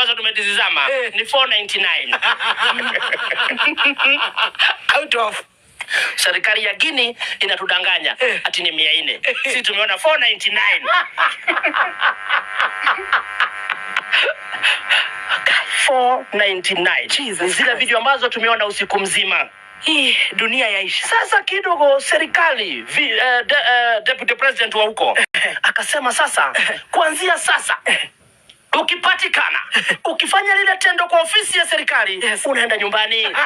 ambazo tumetizama ni 499. Out of. Serikali ya Guinea inatudanganya ati ni 400. Sisi tumeona 499. 499. Jesus, zile video ambazo tumeona usiku mzima. Hii dunia yaisha. Sasa kidogo serikali deputy president wa huko akasema sasa kuanzia sasa ukipatikana ukifanya lile tendo kwa ofisi ya serikali unaenda nyumbani.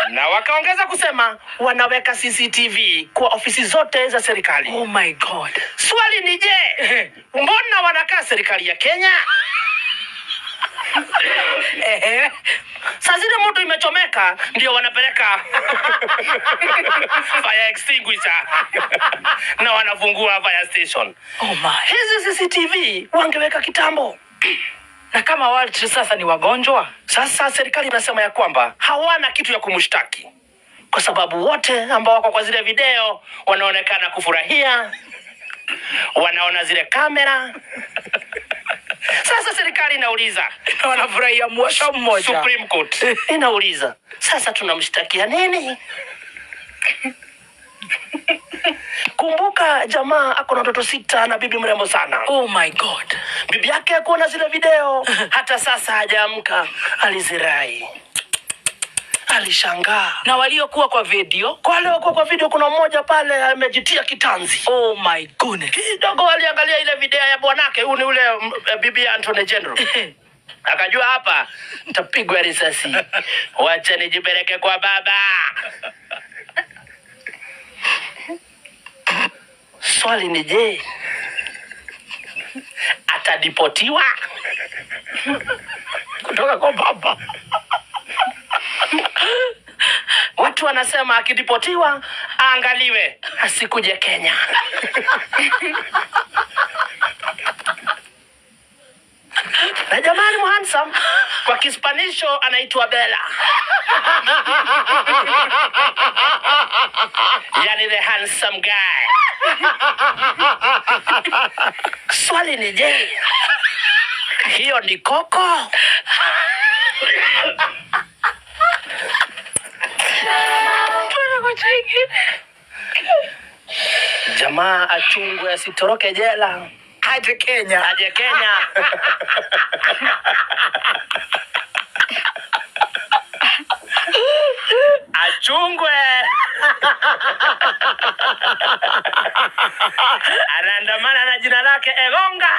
Na wakaongeza kusema wanaweka CCTV kwa ofisi zote za serikali. Oh my God. Swali ni je, mbona wanakaa serikali ya Kenya? Saa zile moto imechomeka ndio wanapeleka fire extinguisher na wanafungua fire station. Oh my. Hizi CCTV wangeweka kitambo. Na kama watu sasa ni wagonjwa, sasa serikali inasema ya kwamba hawana kitu ya kumshtaki kwa sababu wote ambao wako kwa zile video wanaonekana kufurahia, wanaona zile kamera. Sasa serikali inauliza, wanafurahia mwaka mmoja. Supreme Court inauliza, sasa tunamshtakia nini? Kumbuka jamaa ako na watoto 6 na bibi mrembo sana. Oh my God. Bibi yake akuona zile video hata sasa hajaamka, alizirai. Alishangaa. Na waliokuwa kwa video? Kwa waliokuwa kwa video kuna mmoja pale amejitia kitanzi. Oh my goodness. Kidogo aliangalia ile video ya bwanake, huyu ni ule bibi Anthony General. Akajua hapa tapigwa risasi. Wacha nijipeleke kwa baba. Swali ni je, atadipotiwa kutoka kwa baba? Watu wanasema akidipotiwa aangaliwe asikuje Kenya. Na jamani handsome kwa Kispanisho anaitwa Bella. Yani the handsome guy. Swali ni je, hiyo ni koko? Jamaa achungwe asitoroke jela. Aje Kenya. Aje Kenya. Achungwe. Anaandamana na jina lake Engonga.